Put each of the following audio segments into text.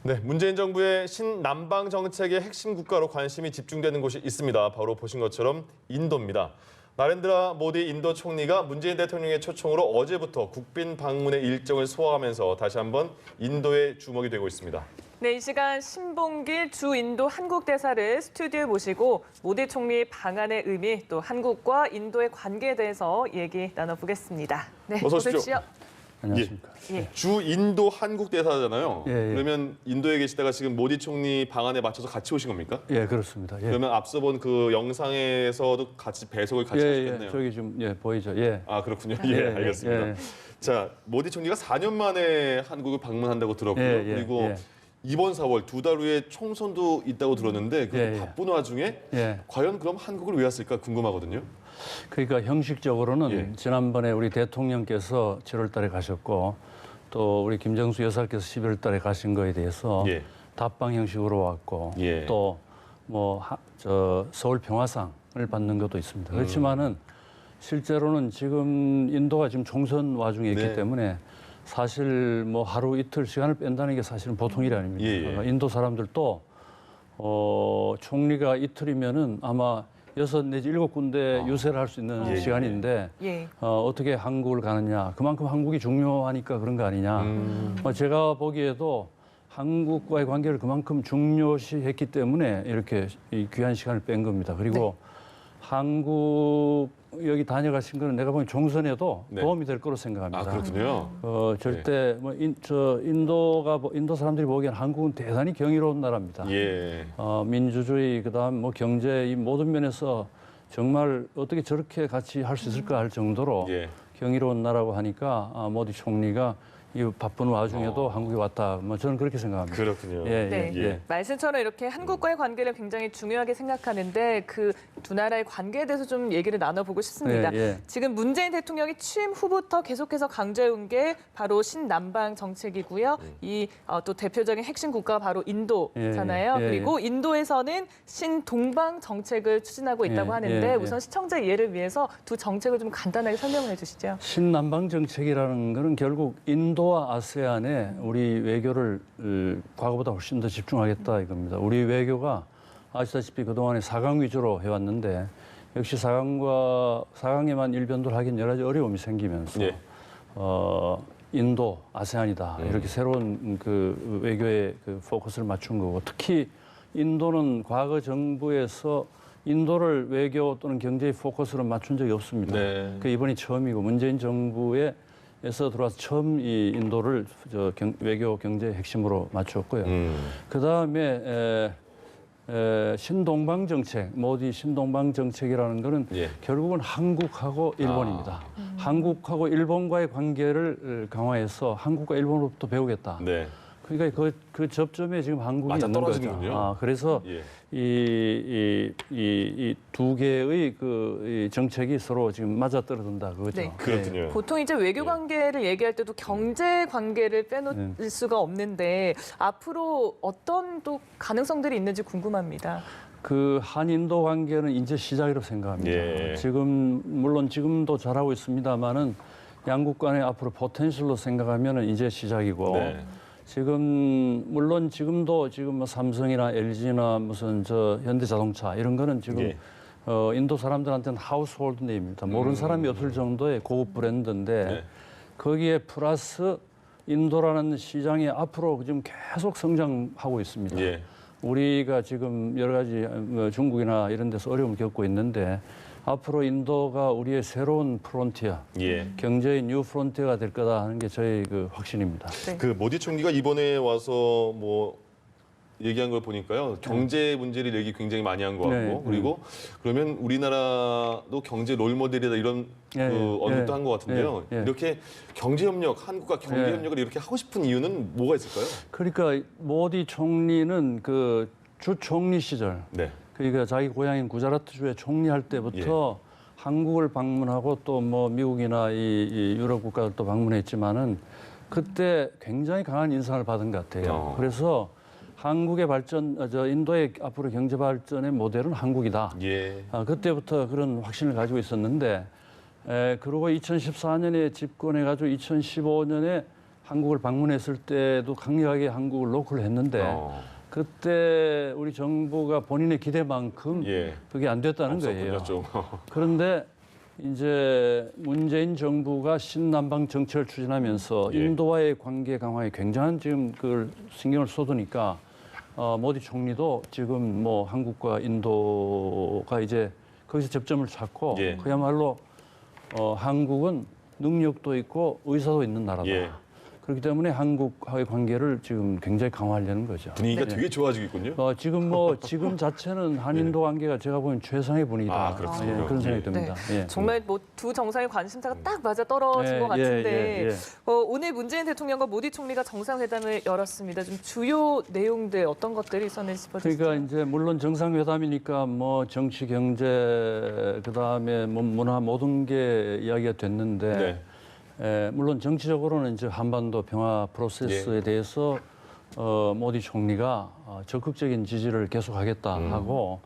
네, 문재인 정부의 신남방 정책의 핵심 국가로 관심이 집중되는 곳이 있습니다. 바로 보신 것처럼 인도입니다. 나렌드라 모디 인도 총리가 문재인 대통령의 초청으로 어제부터 국빈 방문의 일정을 소화하면서 다시 한번 인도에 주목이 되고 있습니다. 네, 이 시간 신봉길 주 인도 한국 대사를 스튜디오에 모시고 모디 총리 방한의 의미 또 한국과 인도의 관계에 대해서 얘기 나눠보겠습니다. 네, 어서 오십시오. 안녕하십니까. 예. 주 인도 한국 대사잖아요. 예. 그러면 인도에 계시다가 지금 모디 총리 방한에 맞춰서 같이 오신 겁니까? 예, 그렇습니다. 예. 그러면 앞서 본 그 영상에서도 같이 배석을 같이 하셨겠네요. 저기 좀 보이죠. 예. 아, 그렇군요. 예, 알겠습니다. 예. 자, 모디 총리가 4년 만에 한국을 방문한다고 들었고요. 예, 그리고 이번 4월 2달 후에 총선도 있다고 들었는데 그 바쁜 와중에 과연 그럼 한국을 왜 왔을까 궁금하거든요. 그러니까 형식적으로는 예. 지난번에 우리 대통령께서 7월 달에 가셨고 또 우리 김정수 여사께서 11월 달에 가신 거에 대해서 답방 형식으로 왔고 또 뭐 서울 평화상을 받는 것도 있습니다. 그렇지만은 실제로는 지금 인도가 지금 총선 와중에 있기 때문에 사실 뭐 하루 이틀 시간을 뺀다는 게 사실은 보통 일이 아닙니다. 인도 사람들도 총리가 이틀이면은 아마 6 내지 7군데 유세를 할 수 있는 시간인데 어떻게 한국을 가느냐. 그만큼 한국이 중요하니까 그런 거 아니냐. 제가 보기에도 한국과의 관계를 그만큼 중요시했기 때문에 이렇게 귀한 시간을 뺀 겁니다. 그리고 한국 여기 다녀가신 거는 내가 보기엔 종선에도 도움이 될 거로 생각합니다. 아, 그렇군요. 절대 뭐 인도 사람들이 보기엔 한국은 대단히 경이로운 나라입니다. 민주주의 그다음 뭐 경제 이 모든 면에서 정말 어떻게 저렇게 같이 할 수 있을까 할 정도로 경이로운 나라고 하니까 모디 총리가 이 바쁜 와중에도 한국에 왔다. 뭐 저는 그렇게 생각합니다. 그렇군요. 말씀처럼 이렇게 한국과의 관계를 굉장히 중요하게 생각하는데 그 두 나라의 관계에 대해서 좀 얘기를 나눠보고 싶습니다. 지금 문재인 대통령이 취임 후부터 계속해서 강조해온 게 바로 신남방 정책이고요. 이 또 대표적인 핵심 국가가 바로 인도잖아요. 그리고 인도에서는 신동방 정책을 추진하고 있다고 하는데 우선 시청자 이해를 위해서 두 정책을 좀 간단하게 설명을 해주시죠. 신남방 정책이라는 것은 결국 인도와 아세안에 우리 외교를 과거보다 훨씬 더 집중하겠다 이겁니다. 우리 외교가 아시다시피 그동안에 4강 위주로 해왔는데 역시 4강에만 일변도를 하긴 여러 가지 어려움이 생기면서 인도, 아세안이다 이렇게 새로운 그 외교에 그 포커스를 맞춘 거고 특히 인도는 과거 정부에서 인도를 외교 또는 경제의 포커스로 맞춘 적이 없습니다. 그 이번이 처음이고 문재인 정부에서 들어와서 처음 이 인도를 외교 경제의 핵심으로 맞췄고요. 그 다음에 신동방 정책, 모디 신동방 정책이라는 것은 결국은 한국하고 일본입니다. 한국하고 일본과의 관계를 강화해서 한국과 일본으로부터 배우겠다. 그러니까 그 접점에 지금 한국이 있는 거죠. 그래서 이 두 개의 이 정책이 서로 지금 맞아떨어진다 그거죠. 그렇군요. 보통 이제 외교 관계를 얘기할 때도 경제 관계를 빼놓을 수가 없는데 앞으로 어떤 또 가능성들이 있는지 궁금합니다. 그 한인도 관계는 이제 시작이라고 생각합니다. 지금 물론 지금도 잘하고 있습니다만은 양국 간의 앞으로 포텐셜로 생각하면은 이제 시작이고. 지금 물론 지금도 뭐 삼성이나 LG나 무슨 현대자동차 이런 거는 지금 인도 사람들한테는 하우스홀드 네임입니다. 모르는 사람이 없을 정도의 고급 브랜드인데 거기에 플러스 인도라는 시장이 앞으로 지금 계속 성장하고 있습니다. 우리가 지금 여러 가지 중국이나 이런 데서 어려움을 겪고 있는데 앞으로 인도가 우리의 새로운 프론티어, 경제의 뉴 프론티어가 될 거다 하는 게 저희 그 확신입니다. 그 모디 총리가 이번에 와서 뭐 얘기한 걸 보니까요. 경제 문제를 얘기 굉장히 많이 한 것 같고 그리고 그러면 우리나라도 경제 롤모델이다 이런 언급도 한 것 같은데요. 이렇게 경제협력, 한국과 경제협력을 이렇게 하고 싶은 이유는 뭐가 있을까요? 그러니까 모디 총리는 그 주 총리 시절 그러니까 자기 고향인 구자라트주에 총리할 때부터 한국을 방문하고 또 뭐 미국이나 이 유럽 국가들도 방문했지만은 그때 굉장히 강한 인상을 받은 것 같아요. 그래서 한국의 발전, 인도의 앞으로 경제 발전의 모델은 한국이다. 그때부터 그런 확신을 가지고 있었는데, 그리고 2014년에 집권해가지고 2015년에 한국을 방문했을 때도 강력하게 한국을 노크를 했는데 그때 우리 정부가 본인의 기대만큼 예. 그게 안 됐다는 거예요. 좀. 그런데 이제 문재인 정부가 신남방 정책을 추진하면서 예. 인도와의 관계 강화에 굉장한 지금 그걸 신경을 쏟으니까 모디 총리도 지금 뭐 한국과 인도가 이제 거기서 접점을 찾고 예. 그야말로 한국은 능력도 있고 의사도 있는 나라다. 예. 그렇기 때문에 한국과의 관계를 지금 굉장히 강화하려는 거죠. 분위기가 네. 되게 좋아지고 있군요. 지금 자체는 한인도 관계가 제가 보면 최상의 분위기다. 아, 그렇군요. 그런 생각이 예. 듭니다. 예. 정말 뭐 두 정상의 관심사가 딱 맞아 떨어진 것 같은데 오늘 문재인 대통령과 모디 총리가 정상회담을 열었습니다. 좀 주요 내용들 어떤 것들이 있었는지 짚어주시죠. 그러니까 이제 물론 정상회담이니까 뭐 정치, 경제, 그다음에 뭐 문화 모든 게 이야기가 됐는데 물론 정치적으로는 이제 한반도 평화 프로세스에 대해서 모디 총리가 적극적인 지지를 계속하겠다 하고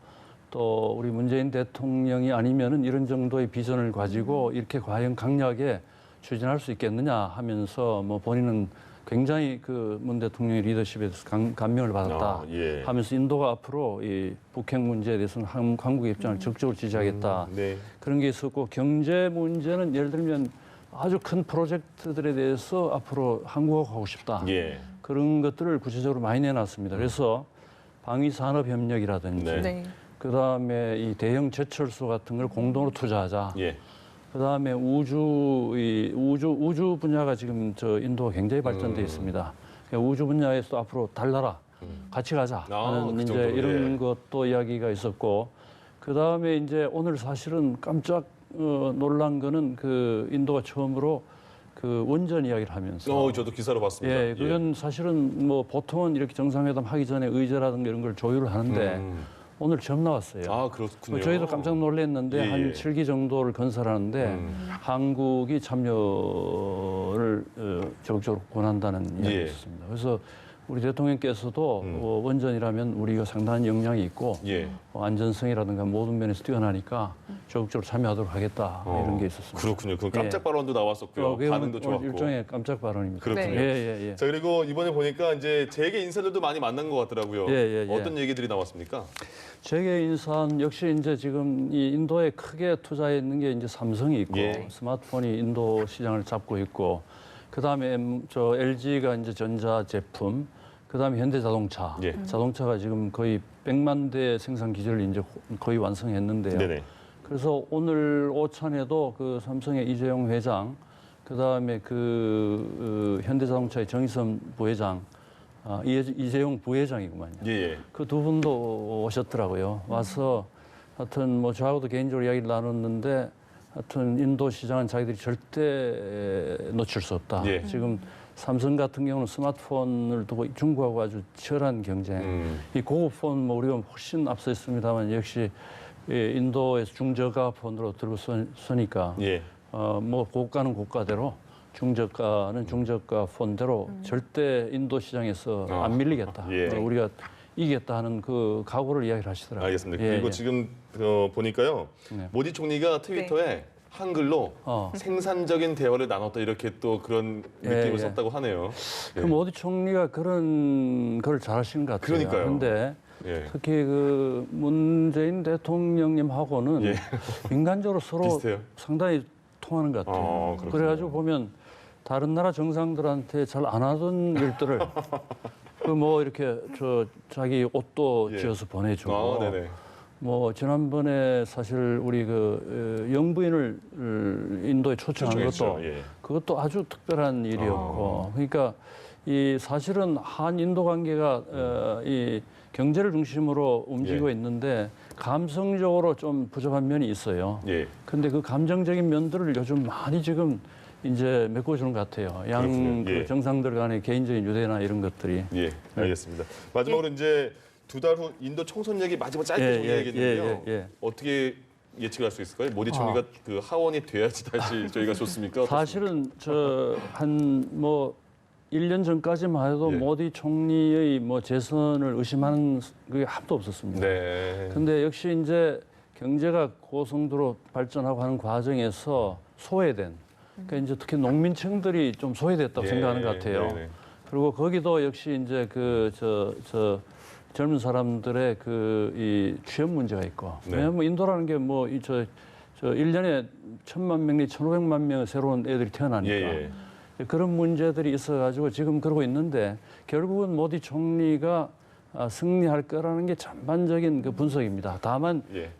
또 우리 문재인 대통령이 아니면은 이런 정도의 비전을 가지고 이렇게 과연 강력하게 추진할 수 있겠느냐 하면서 뭐 본인은 굉장히 그 문 대통령의 리더십에 대해서 감명을 받았다 하면서 인도가 앞으로 이 북핵 문제에 대해서는 한국의 입장을 적극적으로 지지하겠다 그런 게 있었고 경제 문제는 예를 들면 아주 큰 프로젝트들에 대해서 앞으로 한국하고 하고 싶다. 그런 것들을 구체적으로 많이 내놨습니다. 그래서 방위산업협력이라든지 그다음에 이 대형 제철소 같은 걸 공동으로 투자하자. 그다음에 우주 분야가 지금 저 인도가 굉장히 발전돼 있습니다. 그러니까 우주 분야에서 앞으로 달라라. 같이 가자 하는 그 이제 정도로, 이런 것도 이야기가 있었고 그다음에 이제 오늘 사실은 깜짝 놀란 거는 그 인도가 처음으로 그 원전 이야기를 하면서 저도 기사로 봤습니다. 예, 그건 사실은 뭐 보통은 이렇게 정상회담 하기 전에 의제라든가 이런 걸 조율을 하는데 오늘 처음 나왔어요. 아, 그렇군요. 저희도 깜짝 놀랐는데 예, 예. 한 7기 정도를 건설하는데 한국이 참여를 적극적으로 권한다는 이야기가 있었습니다. 그래서 우리 대통령께서도 원전이라면 우리가 상당한 역량이 있고 안전성이라든가 모든 면에서 뛰어나니까 적극적으로 참여하도록 하겠다 이런 게 있었습니다. 그렇군요. 그 깜짝 발언도 나왔었고요. 반응도 좋았고. 일종의 깜짝 발언입니다. 그렇군요. 예. 자, 그리고 이번에 보니까 이제 재계 인사들도 많이 만난 것 같더라고요. 어떤 얘기들이 나왔습니까? 재계 인사는 역시 이제 지금 이 인도에 크게 투자했는 게 이제 삼성이 있고 스마트폰이 인도 시장을 잡고 있고 그다음에 저 LG가 이제 전자 제품 그다음에 현대자동차 자동차가 지금 거의 100만 대 생산 기지를 이제 거의 완성했는데요. 그래서 오늘 오찬에도 그 삼성의 이재용 회장 그다음에 그 현대자동차의 정의선 부회장 이재용 부회장이구만요. 그 두 분도 오셨더라고요. 와서 하여튼 뭐 저하고도 개인적으로 이야기를 나눴는데 하여튼 인도 시장은 자기들이 절대 놓칠 수 없다. 지금 삼성 같은 경우는 스마트폰을 두고 중국하고 아주 치열한 경쟁. 이 고급 폰 뭐 우리가 훨씬 앞서 있습니다만 역시 인도에서 중저가 폰으로 들고 서니까 뭐 고가는 고가대로 중저가는 중저가 폰대로 절대 인도 시장에서 안 밀리겠다. 우리가 이기겠다 하는 그 각오를 이야기를 하시더라고요. 알겠습니다. 그리고 지금 보니까요. 모디 총리가 트위터에 한글로 생산적인 대화를 나눴다 이렇게 또 그런 느낌을 썼다고 하네요. 그 모디 총리가 그런 걸 잘하시는 것 같아요. 그러니까요. 그런데 특히 그 문재인 대통령님하고는 인간적으로 서로 비슷해요? 상당히 통하는 것 같아요. 그래가지고 보면 다른 나라 정상들한테 잘 안 하던 일들을 그 뭐 이렇게 저 자기 옷도 지어서 보내주고 뭐 지난번에 사실 우리 그 영부인을 인도에 초청한 것도 그것도 아주 특별한 일이었고 그러니까 이 사실은 한인도 관계가 이 경제를 중심으로 움직이고 있는데 감성적으로 좀 부족한 면이 있어요. 근데 그 감정적인 면들을 요즘 많이 지금 이제 메꿔주는 것 같아요. 그 정상들 간의 개인적인 유대나 이런 것들이. 알겠습니다. 마지막으로 이제 2달 후 인도 총선 얘기 마지막 짧게 정리해야겠는데요. 어떻게 예측할 수 있을까요? 모디 총리가 그 하원이 돼야지 다시 저희가 좋습니까? 사실은 저 한 뭐 1년 전까지만 해도 모디 총리의 뭐 재선을 의심하는 그게 한도 없었습니다. 근데 역시 이제 경제가 고성도로 발전하고 하는 과정에서 소외된 그러니까 이제 특히 농민층들이 좀 소외됐다고 생각하는 것 같아요. 네네. 그리고 거기도 역시 이제 저 젊은 사람들의 이 취업 문제가 있고. 네. 왜냐하면 인도라는 게 뭐 저 1년에 1,000만 명, 1,500만 명의 새로운 애들이 태어나니까. 예. 그런 문제들이 있어가지고 지금 그러고 있는데 결국은 모디 총리가 승리할 거라는 게 전반적인 그 분석입니다. 다만 예.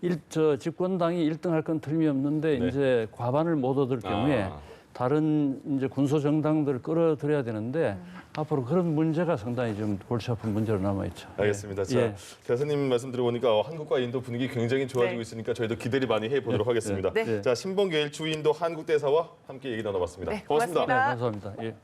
집권당이 1등할 건 틀림없는데 네. 이제 과반을 못 얻을 경우에 다른 이제 군소 정당들을 끌어들여야 되는데 앞으로 그런 문제가 상당히 좀 골치 아픈 문제로 남아 있죠. 알겠습니다. 자, 교수님 말씀 들어보니까 한국과 인도 분위기 굉장히 좋아지고 네. 있으니까 저희도 기대를 많이 해보도록 하겠습니다. 네. 자, 신봉길 주인도 한국 대사와 함께 얘기 나눠봤습니다. 네, 고맙습니다. 고맙습니다. 감사합니다. 예.